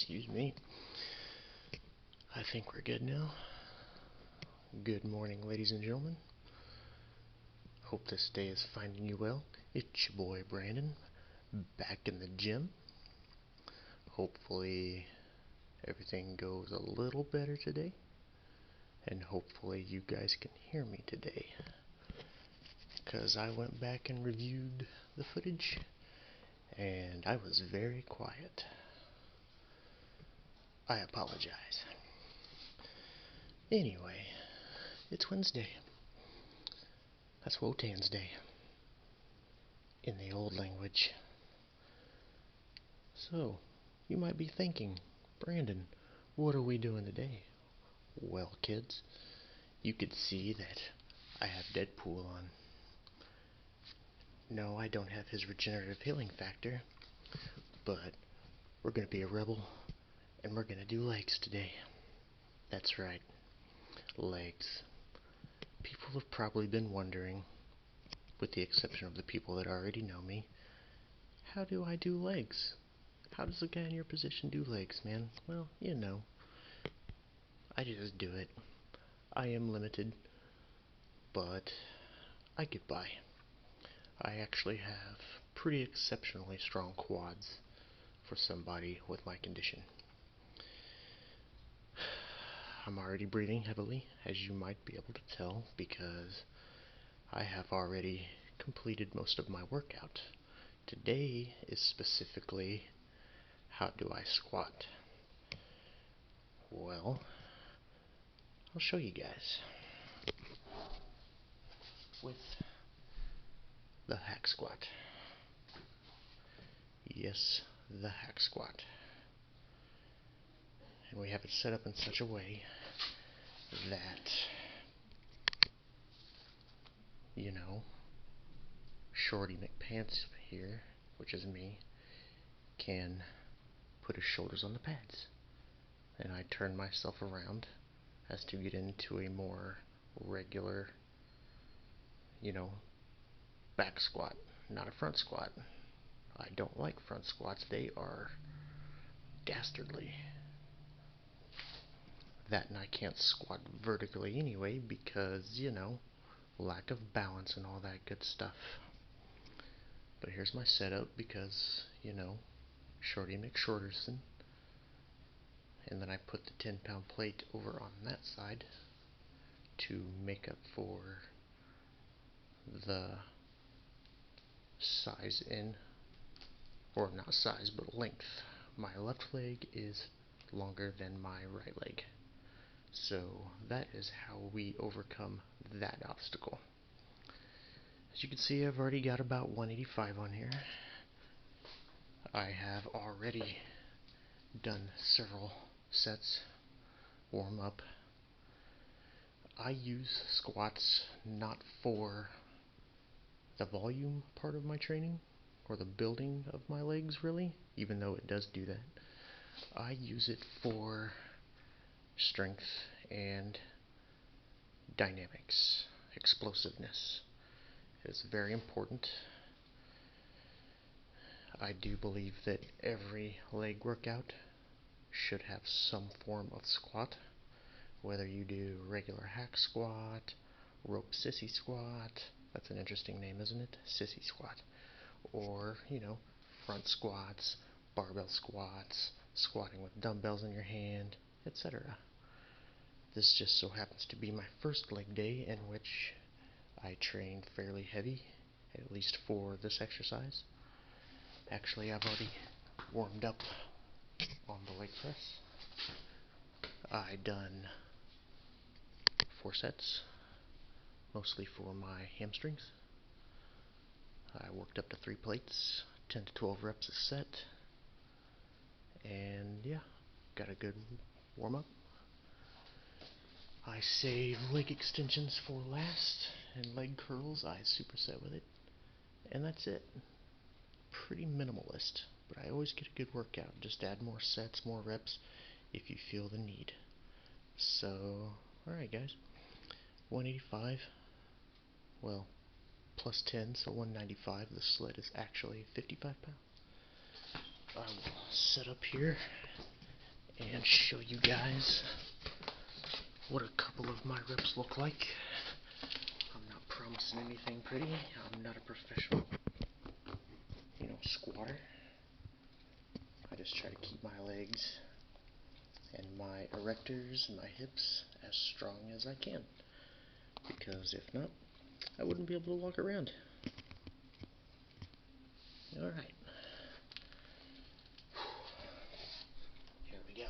Excuse me. I think we're good now. Good morning, ladies and gentlemen. Hope this day is finding you well. It's your boy Brandon, back in the gym. Hopefully everything goes a little better today. And hopefully you guys can hear me today. Because I went back and reviewed the footage, and I was very quiet. I apologize. Anyway, it's Wednesday. That's Wotan's Day in the old language. So, you might be thinking, Brandon, what are we doing today? Well, kids, you could see that I have Deadpool on. No, I don't have his regenerative healing factor, but we're going to be a rebel, and we're going to do legs today. That's right, legs. People have probably been wondering, with the exception of the people that already know me, how do I do legs? How does a guy in your position do legs, man? Well, you know, I just do it. I am limited, but I get by. I actually have pretty exceptionally strong quads for somebody with my condition. I'm already breathing heavily, as you might be able to tell, because I have already completed most of my workout. Today is specifically, how do I squat? Well, I'll show you guys with the hack squat. Yes, the hack squat. And we have it set up in such a way that, you know, Shorty McPants here, which is me, can put his shoulders on the pads. And I turn myself around as to get into a more regular, you know, back squat, not a front squat. I don't like front squats. They are dastardly. That, and I can't squat vertically anyway because, you know, lack of balance and all that good stuff. But here's my setup because, you know, Shorty McShorterson. And then I put the 10-pound plate over on that side to make up for the size in, or not size, but length. My left leg is longer than my right leg. So that is how we overcome that obstacle. As you can see, I've already got about 185 on here. I have already done several sets, warm up. I use squats not for the volume part of my training, or the building of my legs really, even though it does do that. I use it for strength and dynamics, explosiveness. It's very important. I do believe that every leg workout should have some form of squat, whether you do regular hack squat, rope sissy squat, that's an interesting name, isn't it? Sissy squat. Or, you know, front squats, barbell squats, squatting with dumbbells in your hand, etc. This just so happens to be my first leg day in which I trained fairly heavy, at least for this exercise. Actually, I've already warmed up on the leg press. I done 4 sets, mostly for my hamstrings. I worked up to 3 plates, 10 to 12 reps a set, and yeah, got a good warm up. I save leg extensions for last, and leg curls I superset with it, and that's it. Pretty minimalist, but I always get a good workout. Just add more sets, more reps if you feel the need. So, alright guys, 185, well, plus 10, so 195. The sled is actually 55 pounds. I will set up here and show you guys what a couple of my reps look like. I'm not promising anything pretty. I'm not a professional, squatter. I just try to keep my legs and my erectors and my hips as strong as I can, because if not, I wouldn't be able to walk around. Alright. Here we go.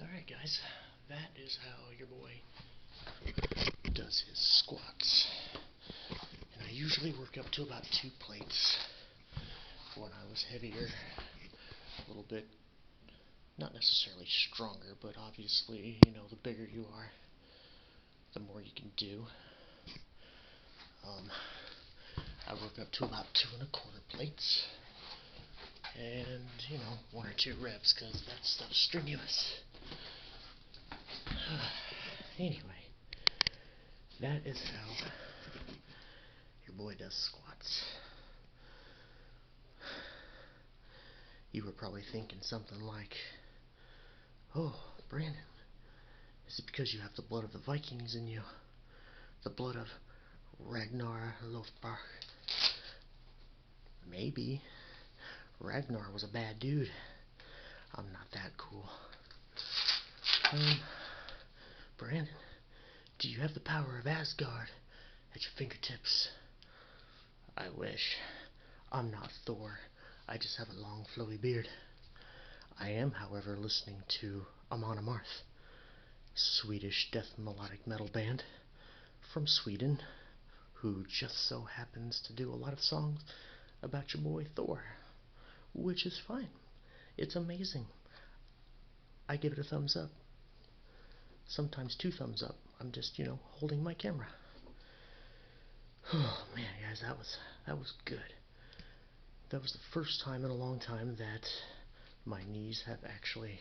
Alright guys, that is how your boy does his squats. And I usually work up to about 2 plates. When I was heavier, a little bit, not necessarily stronger, but obviously, the bigger you are, the more you can do. I work up to about 2¼ plates. And, 1 or 2 reps, because that stuff's strenuous. Anyway, that is how your boy does squats. You were probably thinking something like, oh, Brandon, is it because you have the blood of the Vikings in you? The blood of Ragnar Lothbrok? Maybe. Ragnar was a bad dude. I'm not that cool. Brandon, do you have the power of Asgard at your fingertips? I wish. I'm not Thor. I just have a long, flowy beard. I am, however, listening to Amon Amarth, Swedish death melodic metal band from Sweden, who just so happens to do a lot of songs about your boy Thor, which is fine. It's amazing. I give it a thumbs up. Sometimes 2 thumbs up. I'm just, holding my camera. Oh man, guys, that was good. That was the first time in a long time that my knees have actually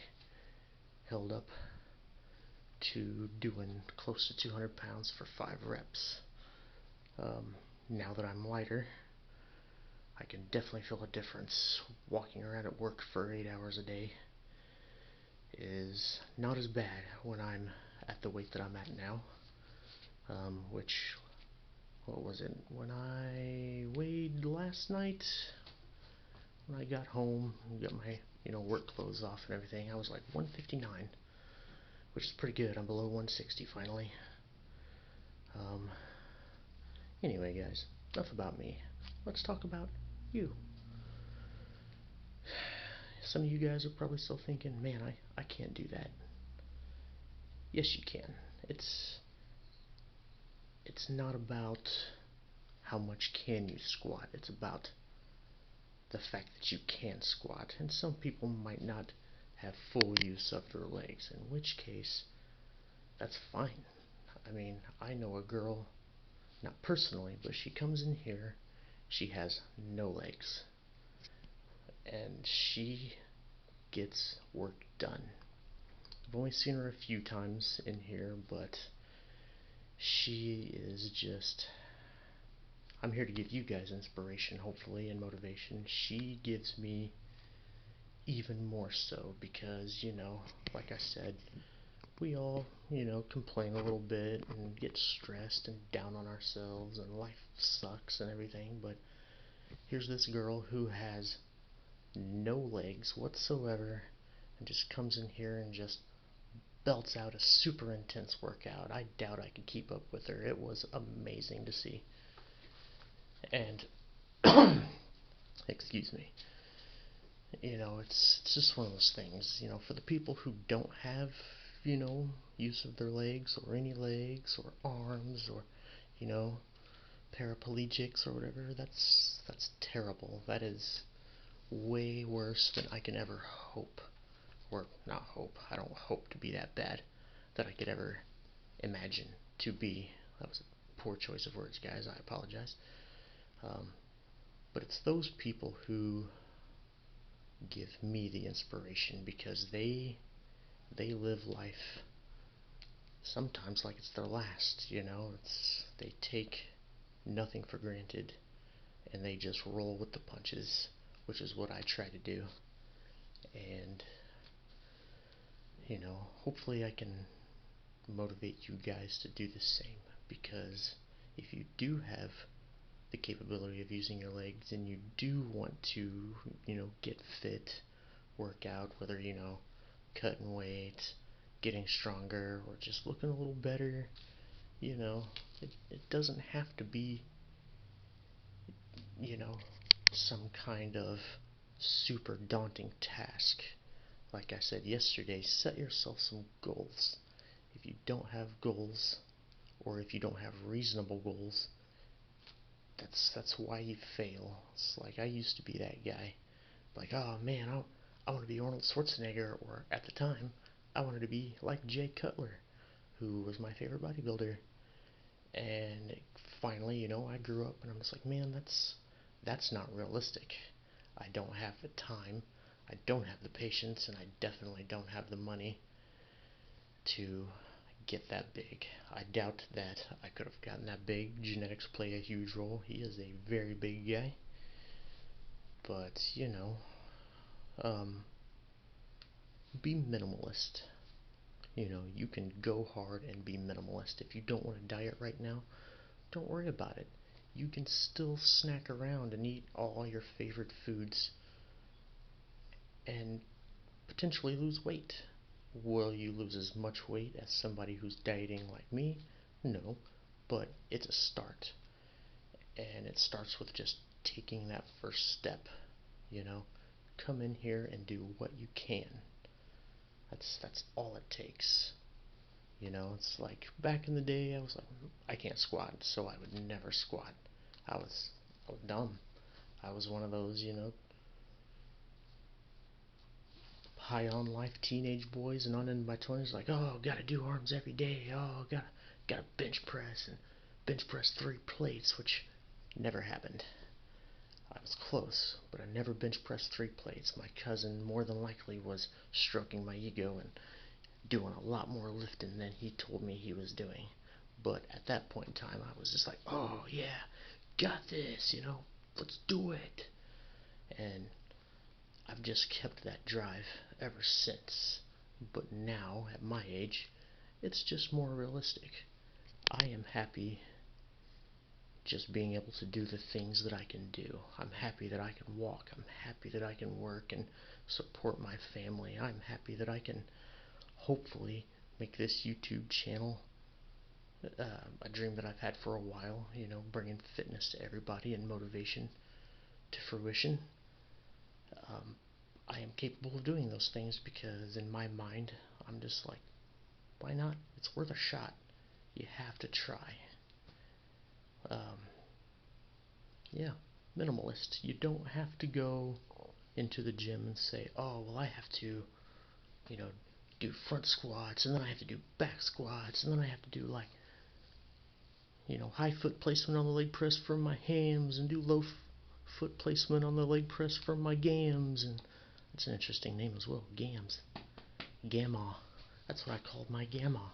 held up to doing close to 200 pounds for 5 reps. Now that I'm lighter, I can definitely feel a difference. Walking around at work for 8 hours a day is not as bad when I'm at the weight that I'm at now. What was it? When I weighed last night, when I got home, got my, work clothes off and everything, I was like 159, which is pretty good. I'm below 160 finally. Anyway, guys, enough about me. Let's talk about you. Some of you guys are probably still thinking, man, I can't do that. Yes, you can. It's not about how much can you squat. It's about the fact that you can squat. And some people might not have full use of their legs, in which case, that's fine. I mean, I know a girl, not personally, but she comes in here, she has no legs, and she gets work done. I've only seen her a few times in here, but She is just, I'm here to give you guys inspiration, hopefully, and motivation. She gives me even more so because, like I said, we all, complain a little bit and get stressed and down on ourselves and life sucks and everything, but here's this girl who has no legs whatsoever and just comes in here and just belts out a super intense workout. I doubt I could keep up with her. It was amazing to see. And, excuse me, it's just one of those things, for the people who don't have, use of their legs or any legs or arms or, you know, paraplegics or whatever, that's terrible. That is way worse than I can ever hope. Or not hope. I don't hope to be that bad that I could ever imagine to be. That was a poor choice of words, guys. I apologize. But it's those people who give me the inspiration because they live life sometimes like it's their last. They take nothing for granted and they just roll with the punches, which is what I try to do. And hopefully I can motivate you guys to do the same, because if you do have the capability of using your legs and you do want to, get fit, work out, whether, cutting weight, getting stronger, or just looking a little better, it doesn't have to be, some kind of super daunting task. Like I said yesterday, set yourself some goals. If you don't have goals, or if you don't have reasonable goals, that's why you fail. It's like I used to be that guy. Like, oh man, I want to be Arnold Schwarzenegger, or at the time, I wanted to be like Jay Cutler, who was my favorite bodybuilder. And finally, I grew up and I'm just like, man, that's not realistic. I don't have the time, I don't have the patience, and I definitely don't have the money to get that big. I doubt that I could have gotten that big. Genetics play a huge role. He is a very big guy. But, be minimalist. You can go hard and be minimalist. If you don't want to diet right now, don't worry about it. You can still snack around and eat all your favorite foods and potentially lose weight. Will you lose as much weight as somebody who's dieting like me? No, but it's a start. And it starts with just taking that first step, Come in here and do what you can. That's all it takes. It's like back in the day I was like, I can't squat, so I would never squat. I was dumb. I was one of those, high on life teenage boys and on into my 20s, like, oh, gotta do arms every day. Oh, gotta bench press and bench press 3 plates, which never happened. I was close, but I never bench pressed 3 plates. My cousin more than likely was stroking my ego and doing a lot more lifting than he told me he was doing. But at that point in time, I was just like, oh yeah, got this, let's do it. And I've just kept that drive ever since. But now, at my age, it's just more realistic. I am happy just being able to do the things that I can do. I'm happy that I can walk. I'm happy that I can work and support my family. I'm happy that I can hopefully make this YouTube channel a dream that I've had for a while, bringing fitness to everybody and motivation to fruition. I am capable of doing those things because in my mind, I'm just like, why not? It's worth a shot. You have to try. Yeah, minimalist. You don't have to go into the gym and say, oh, well, I have to, do front squats, and then I have to do back squats, and then I have to do, like, high foot placement on the leg press for my hams, and do low foot placement on the leg press for my gams. And that's an interesting name as well, gams. Gamma. That's what I called my gamma.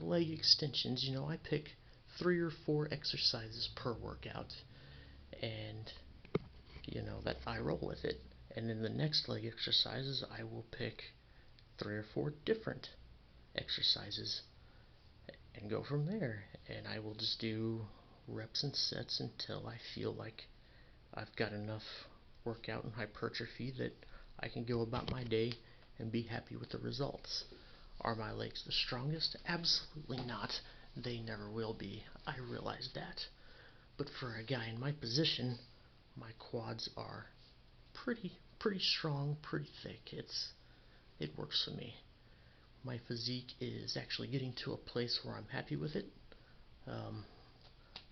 leg extensions, I pick 3 or 4 exercises per workout, and that I roll with it. And in the next leg exercises, I will pick 3 or 4 different exercises and go from there. And I will just do reps and sets until I feel like I've got enough workout and hypertrophy that I can go about my day and be happy with the results. Are my legs the strongest? Absolutely not. They never will be. I realize that. But for a guy in my position, my quads are pretty strong, pretty thick. It works for me. My physique is actually getting to a place where I'm happy with it.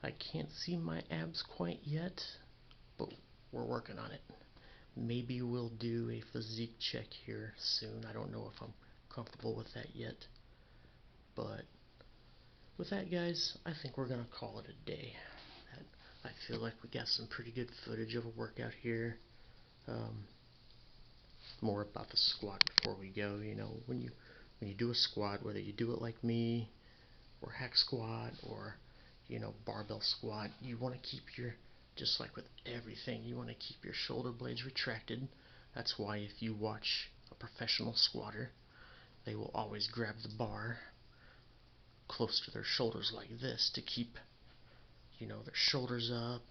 I can't see my abs quite yet, but we're working on it. Maybe we'll do a physique check here soon. I don't know if I'm comfortable with that yet. But with that, guys, I think we're going to call it a day. I feel like we got some pretty good footage of a workout here. More about the squat before we go. When you do a squat, whether you do it like me, or hack squat, or barbell squat, you want to keep just like with everything, you want to keep your shoulder blades retracted. That's why if you watch a professional squatter, they will always grab the bar close to their shoulders like this to keep their shoulders up,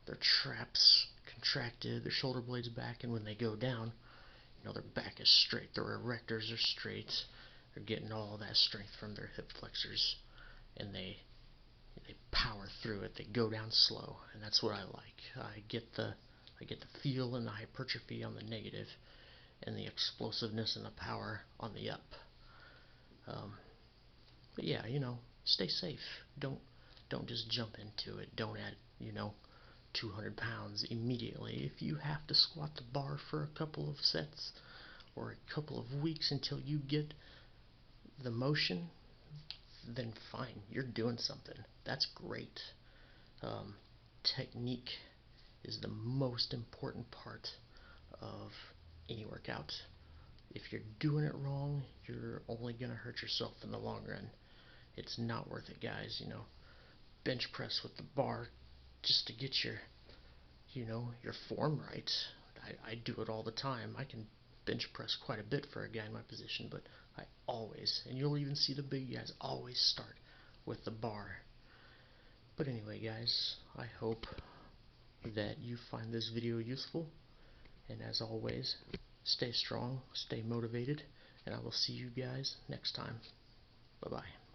their traps contracted, their shoulder blades back, and when they go down, their back is straight, their erectors are straight, they're getting all that strength from their hip flexors, and they power through it. They go down slow, and that's what I like. I get the feel and the hypertrophy on the negative, and the explosiveness and the power on the up. But yeah, stay safe. Don't just jump into it. Don't add 200 pounds immediately. If you have to squat the bar for a couple of sets or a couple of weeks until you get the motion, then fine, you're doing something. That's great. Technique is the most important part of any workout. If you're doing it wrong, you're only going to hurt yourself in the long run. It's not worth it, guys. Bench press with the bar just to get your form right. I do it all the time. I can bench press quite a bit for a guy in my position, but I always, and you'll even see the big guys, always start with the bar. But anyway, guys, I hope that you find this video useful, and as always, stay strong, stay motivated, and I will see you guys next time. Bye-bye.